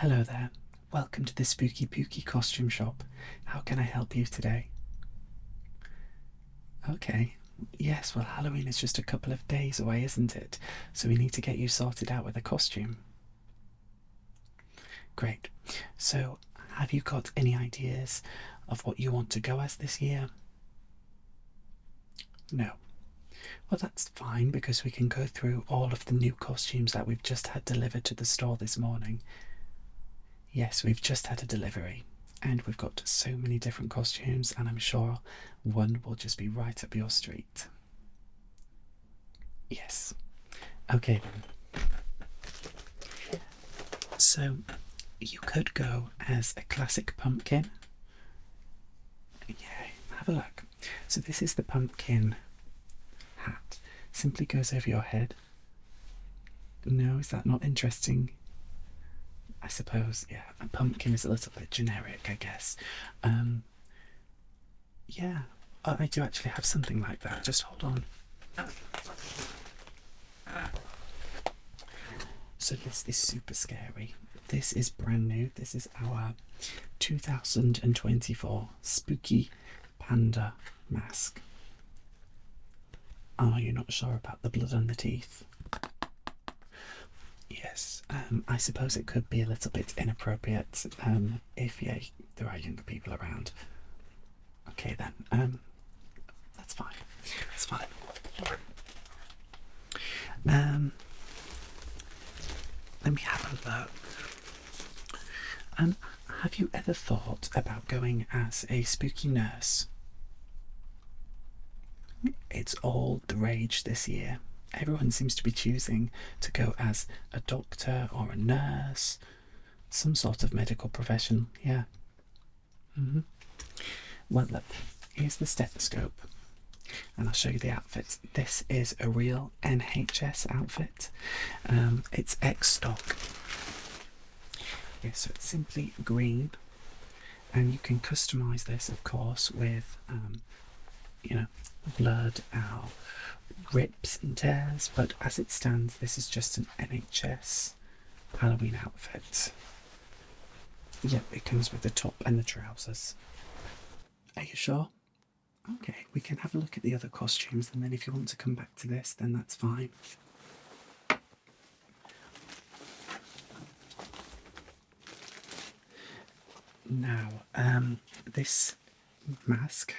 Hello there. Welcome to the Spooky Pooky Costume Shop. How can I help you today? Okay. Yes, well, Halloween is just a couple of days away, isn't it? So we need to get you sorted out with a costume. Great. So, have you got any ideas of what you want to go as this year? No. Well, that's fine because we can go through all of the new costumes that we've just had delivered to the store this morning. Yes, we've just had a delivery and we've got so many different costumes, and I'm sure one will just be right up your street. Yes. Okay then. So, you could go as a classic pumpkin. Yeah, have a look. So, this is the pumpkin hat. Simply goes over your head. No, is that not interesting? I suppose, yeah, a pumpkin is a little bit generic, I guess. Yeah, I do actually have something like that. Just hold on. So this is super scary. This is brand new. This is our 2024 Spooky Panda mask. Are you not sure about the blood on the teeth? Yes, I suppose it could be a little bit inappropriate if there are younger people around. Okay then, that's fine. That's fine. Let me have a look. Have you ever thought about going as a spooky nurse? It's all the rage this year. Everyone seems to be choosing to go as a doctor or a nurse, some sort of medical profession, yeah. Well, look, here's the stethoscope, and I'll show you the outfit. This is a real NHS outfit. It's X-stock. Yeah, so it's simply green, and you can customise this, of course, with, blood, our rips and tears, but as it stands, this is just an NHS Halloween outfit. Yep, it comes with the top and the trousers. Are you sure? Okay, we can have a look at the other costumes, and then if you want to come back to this, then that's fine. Now, this mask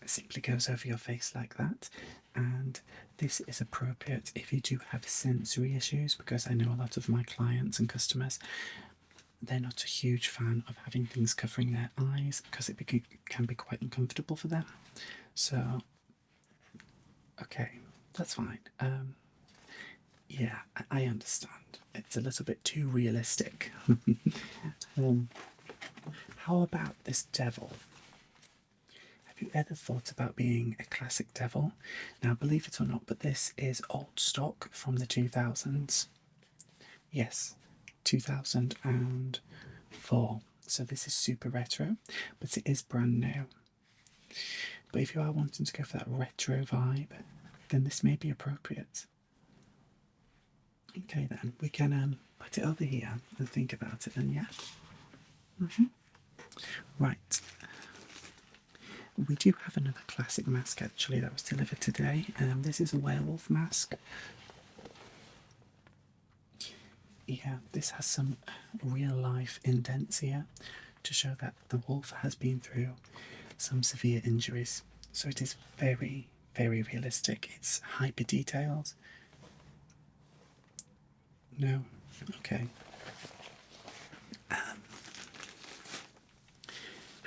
simply goes over your face like that, and this is appropriate if you do have sensory issues, because I know a lot of my clients and customers, they're not a huge fan of having things covering their eyes because it can be quite uncomfortable for them. So, okay, that's fine. Yeah, I understand. It's a little bit too realistic. How about this devil? Have you ever thought about being a classic devil? Now, believe it or not, but this is old stock from the 2000s. Yes, 2004. So this is super retro, but it is brand new. But if you are wanting to go for that retro vibe, then this may be appropriate. Okay then, we can put it over here and think about it then, yeah? Right. We do have another classic mask actually that was delivered today. This is a werewolf mask. Yeah, this has some real life indents here to show that the wolf has been through some severe injuries. So it is very, very realistic. It's hyper detailed. No? Okay.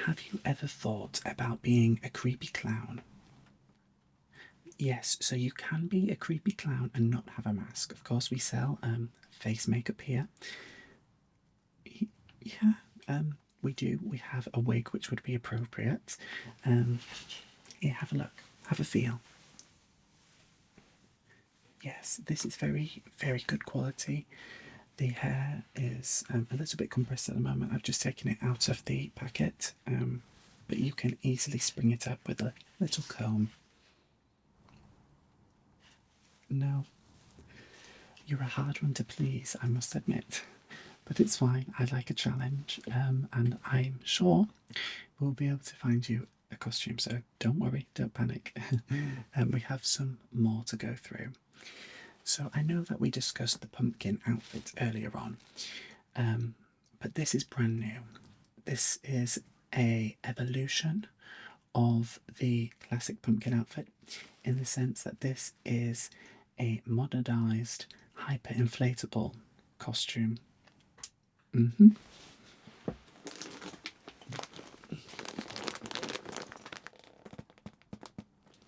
Have you ever thought about being a creepy clown? Yes, so you can be a creepy clown and not have a mask. Of course, we sell face makeup here. Yeah, we do. We have a wig which would be appropriate. Yeah, have a look. Have a feel. Yes, this is very, very good quality. The hair is a little bit compressed at the moment. I've just taken it out of the packet, but you can easily spring it up with a little comb. No, you're a hard one to please, I must admit. but it's fine. I like a challenge, and I'm sure we'll be able to find you a costume. So don't worry, don't panic. We have some more to go through. So I know that we discussed the pumpkin outfit earlier on, but this is brand new. This is a evolution of the classic pumpkin outfit in the sense that this is a modernized, hyper inflatable costume.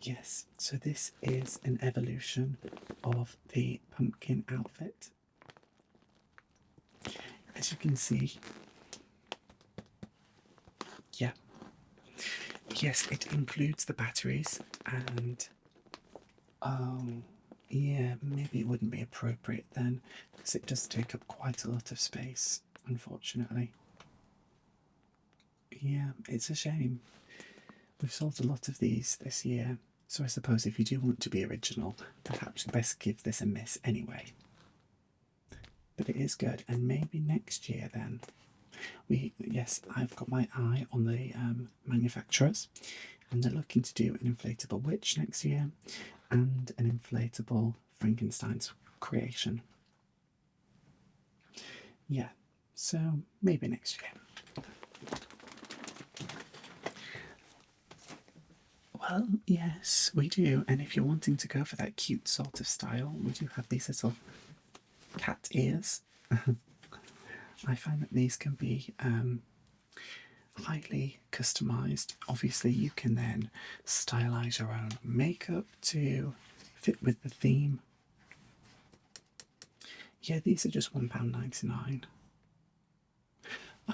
Yes, so this is an evolution of the pumpkin outfit. As you can see, yeah, yes, it includes the batteries, and yeah, maybe it wouldn't be appropriate then, because it does take up quite a lot of space, unfortunately. Yeah, it's a shame. We've sold a lot of these this year, so I suppose if you do want to be original, perhaps best give this a miss anyway. But it is good, and maybe next year then. Yes, I've got my eye on the manufacturers, and they're looking to do an inflatable witch next year and an inflatable Frankenstein's creation. Yeah, so maybe next year. Well, yes, we do. And if you're wanting to go for that cute sort of style, we do have these little cat ears. I find that these can be highly customized. Obviously, you can then stylize your own makeup to fit with the theme. Yeah, these are just £1.99.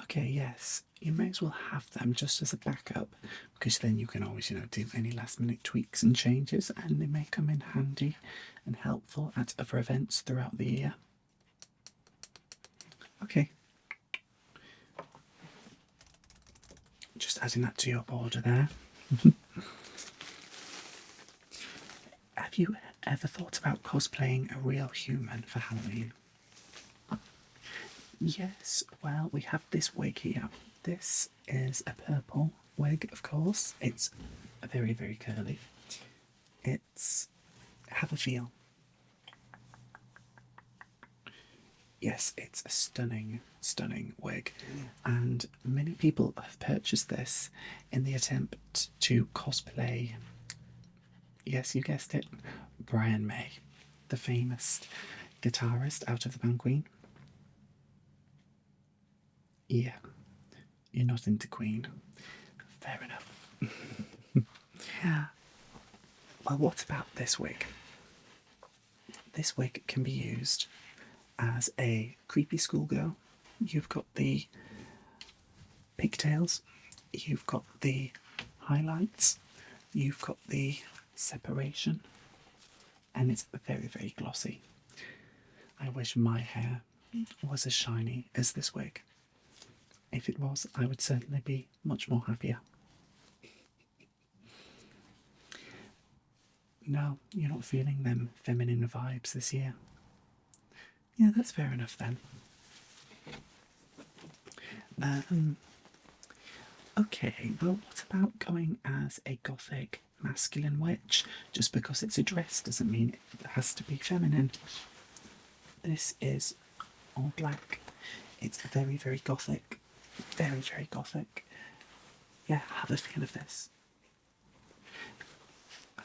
Okay, yes, you may as well have them just as a backup, because then you can always, do any last minute tweaks and changes, and they may come in handy and helpful at other events throughout the year. Okay. Just adding that to your order there. Have you ever thought about cosplaying a real human for Halloween? Yes, well, we have this wig here. This is a purple wig, of course. It's very, very curly. It's have a feel. Yes, it's a stunning, stunning wig, and many people have purchased this in the attempt to cosplay. Yes, you guessed it, Brian May, the famous guitarist out of the band Queen. Yeah, you're not into Queen. Fair enough. Yeah. Well, what about this wig? This wig can be used as a creepy schoolgirl. You've got the pigtails, you've got the highlights, you've got the separation, and it's very, very glossy. I wish my hair was as shiny as this wig. If it was, I would certainly be much more happier. No, you're not feeling them feminine vibes this year. Yeah, that's fair enough then. Okay, well, what about going as a gothic masculine witch? Just because it's a dress doesn't mean it has to be feminine. This is all black. It's very, very gothic. Very, very gothic. Yeah, have a feel of this.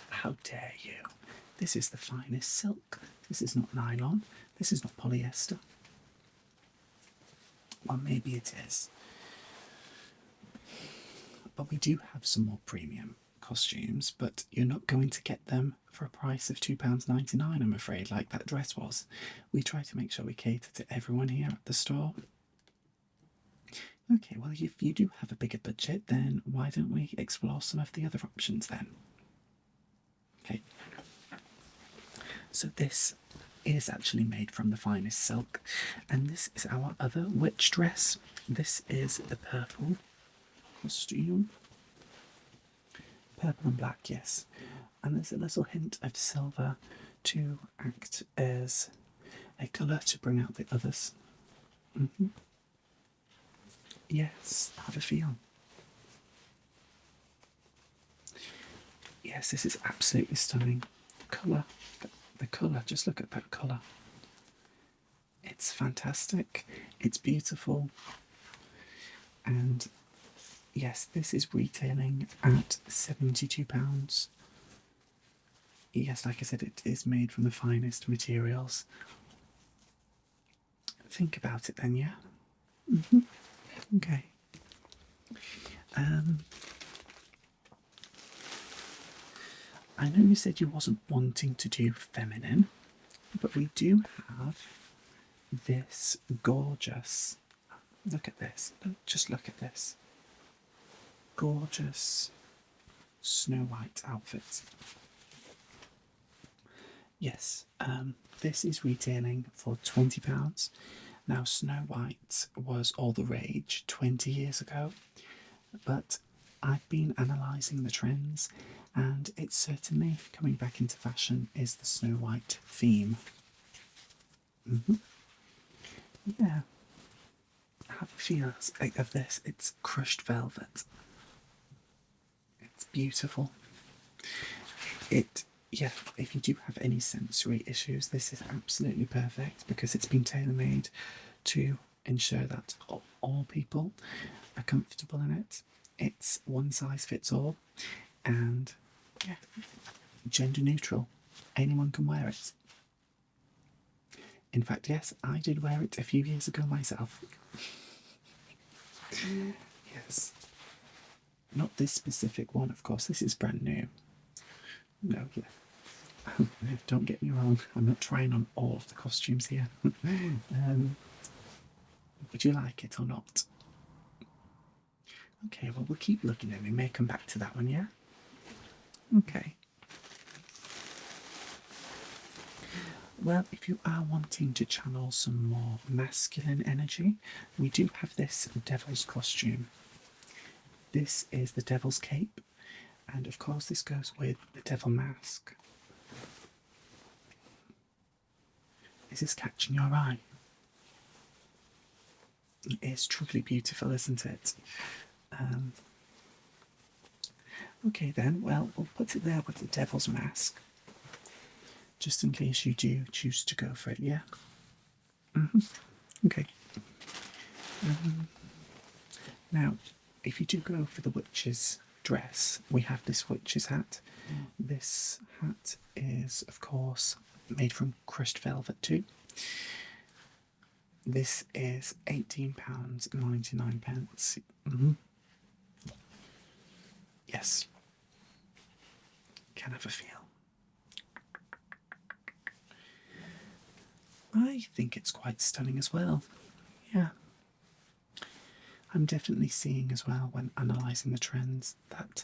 How dare you? This is the finest silk. This is not nylon. This is not polyester. Well, maybe it is. But we do have some more premium costumes, but you're not going to get them for a price of £2.99, I'm afraid, like that dress was. We try to make sure we cater to everyone here at the store. Okay, well, if you do have a bigger budget, then why don't we explore some of the other options then? Okay. So this is actually made from the finest silk, and this is our other witch dress. This is the purple costume. Purple and black, yes. And there's a little hint of silver to act as a colour to bring out the others. Yes, have a feel. Yes, this is absolutely stunning. Colour, the colour, just look at that colour. It's fantastic, it's beautiful, and yes, this is retailing at £72. Yes, like I said, it is made from the finest materials. Think about it then, yeah? Okay. I know you said you wasn't wanting to do feminine, but we do have this gorgeous, look at this, just look at this, gorgeous Snow White outfit. Yes, this is retailing for £20. Now, Snow White was all the rage 20 years ago, but I've been analysing the trends, and it's certainly coming back into fashion is the Snow White theme. Yeah. Have a feel of this. It's crushed velvet. It's beautiful. Yeah, if you do have any sensory issues, this is absolutely perfect because it's been tailor-made to ensure that all people are comfortable in it. It's one size fits all, and yeah, gender neutral. Anyone can wear it. In fact, yes, I did wear it a few years ago myself. Yes. Not this specific one, of course. This is brand new. No, yeah. Don't get me wrong. I'm not trying on all of the costumes here. Would you like it or not? Okay, well, we'll keep looking and we may come back to that one, yeah? Okay. Well, if you are wanting to channel some more masculine energy, we do have this devil's costume. This is the devil's cape, and of course this goes with the devil mask. Is this catching your eye? It is truly beautiful, isn't it? Okay then, well, we'll put it there with the devil's mask, just in case you do choose to go for it, yeah? Okay. Now, if you do go for the witch's dress, we have this witch's hat. This hat is, of course, made from crushed velvet too. This is £18.99. Yes. Can have a feel. I think it's quite stunning as well. Yeah. I'm definitely seeing as well when analysing the trends that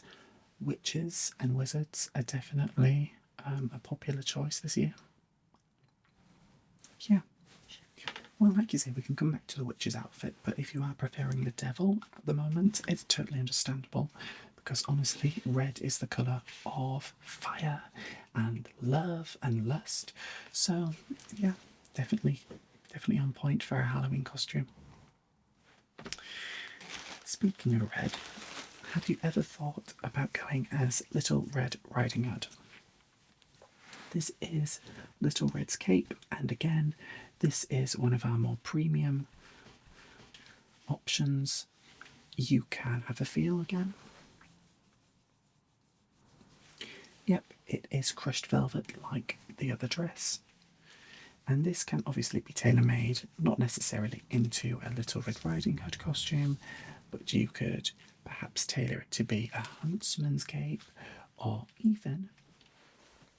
witches and wizards are definitely a popular choice this year. Yeah. Well, like you say, we can come back to the witch's outfit, but if you are preferring the devil at the moment, it's totally understandable because honestly, red is the colour of fire and love and lust. So, yeah, definitely on point for a Halloween costume. Speaking of red, have you ever thought about going as Little Red Riding Hood? This is Little Red's cape, and again, this is one of our more premium options. You can have a feel again. Yep, it is crushed velvet like the other dress. And this can obviously be tailor-made, not necessarily into a Little Red Riding Hood costume, but you could perhaps tailor it to be a huntsman's cape, or even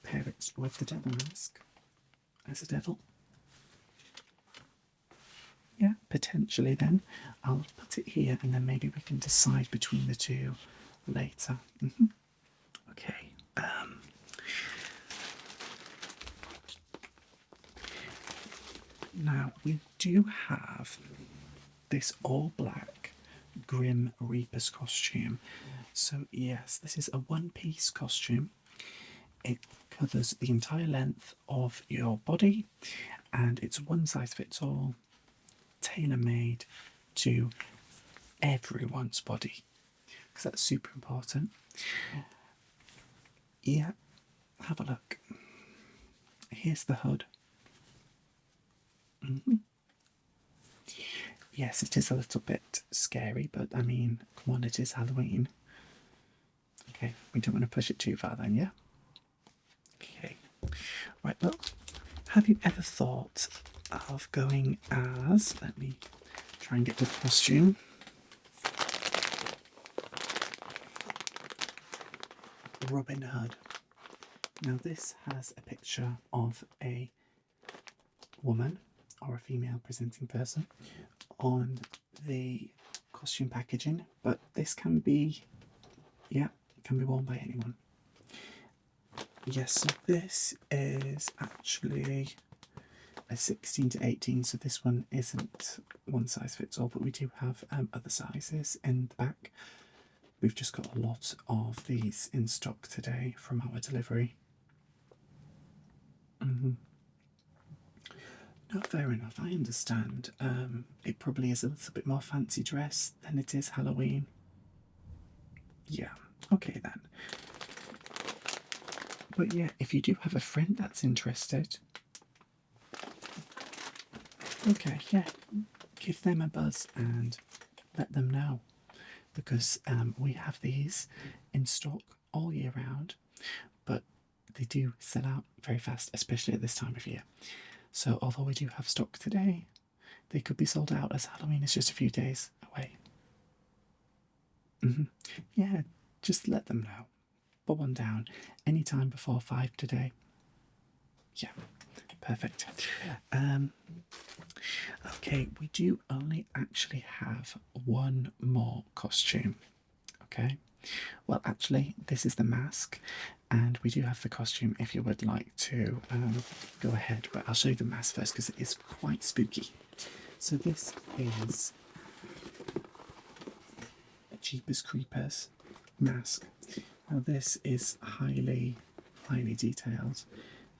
pair it with the devil mask as a devil. Yeah, potentially then. I'll put it here and then maybe we can decide between the two later. Okay. Now, we do have this all-black Grim Reaper's costume. So, yes, this is a one-piece costume. It covers the entire length of your body, and it's one size fits all. tailor-made to everyone's body, because that's super important. Yeah, have a look. Here's the hood. Yes, it is a little bit scary, but I mean, come on, it is Halloween. Okay, we don't want to push it too far then, yeah? Okay. Right, well, have you ever thought of going as, let me try and get the costume. Robin Hood. Now this has a picture of a woman or a female presenting person on the costume packaging, but this can be, yeah, it can be worn by anyone. Yes, so this is actually a 16 to 18, so this one isn't one size fits all, but we do have other sizes in the back. We've just got a lot of these in stock today from our delivery. No, fair enough, I understand. It probably is a little bit more fancy dress than it is Halloween. Yeah, okay then. But yeah, if you do have a friend that's interested, okay, yeah, give them a buzz and let them know, because we have these in stock all year round, but they do sell out very fast, especially at this time of year. So although we do have stock today, they could be sold out as Halloween is just a few days away. Yeah, just let them know. Put one down anytime before 5 today. Yeah, perfect. Okay, we do only actually have one more costume. Okay, well, actually, this is the mask, and we do have the costume if you would like to go ahead, but I'll show you the mask first because it is quite spooky. So this is a Jeepers Creepers mask. Now this is highly detailed.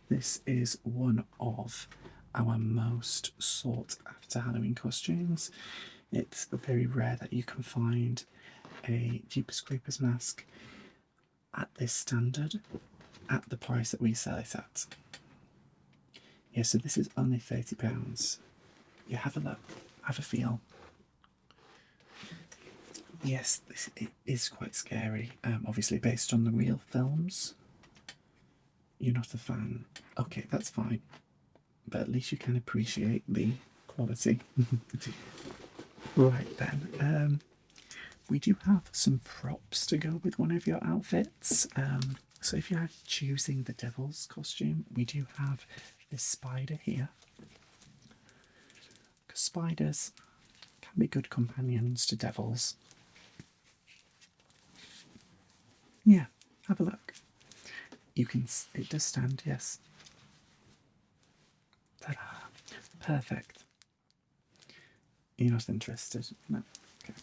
This is one of our most sought after Halloween costumes. It's very rare that you can find a Jeepers Creepers mask at this standard at the price that we sell it at. Yeah, so this is only £30. You have a look, have a feel. Yes, it is quite scary, obviously based on the real films. You're not a fan. Okay, that's fine. But at least you can appreciate the quality. Right then, we do have some props to go with one of your outfits. So if you're choosing the devil's costume, we do have this spider here. Because spiders can be good companions to devils. Yeah, have a look. You can, it does stand, yes. Ta-da. Perfect. You're not interested? No. Okay.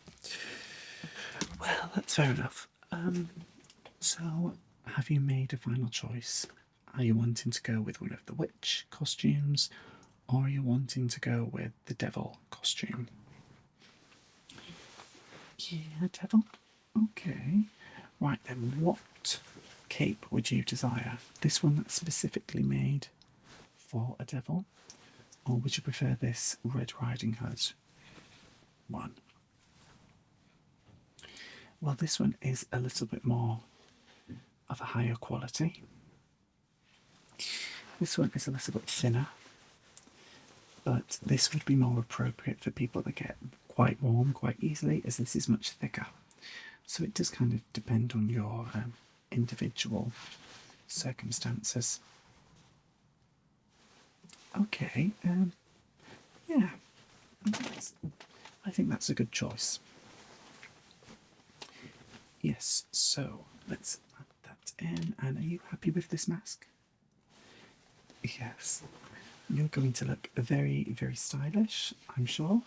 Well, that's fair enough. So, have you made a final choice? Are you wanting to go with one of the witch costumes, or are you wanting to go with the devil costume? Yeah, devil? Okay. Right then, what cape would you desire? This one that's specifically made for a devil? Or would you prefer this Red Riding Hood one? Well, this one is a little bit more of a higher quality. This one is a little bit thinner, but this would be more appropriate for people that get quite warm quite easily, as this is much thicker. So it does kind of depend on your individual circumstances. Okay, yeah, I think that's a good choice. Yes, so let's add that in. And are you happy with this mask? Yes, you're going to look very, very stylish, I'm sure.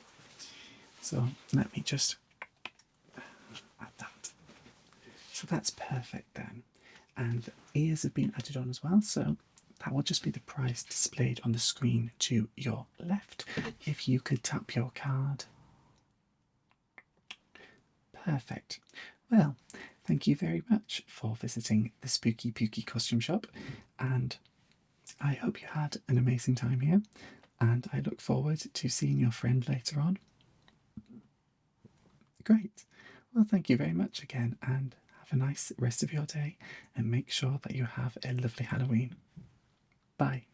So let me just add that. So that's perfect then. And ears have been added on as well, so that will just be the price displayed on the screen to your left. If you could tap your card. Perfect. Well, thank you very much for visiting the Spooky Pooky Costume Shop, and I hope you had an amazing time here, and I look forward to seeing your friend later on. Great. Well, thank you very much again, and have a nice rest of your day, and make sure that you have a lovely Halloween. Bye.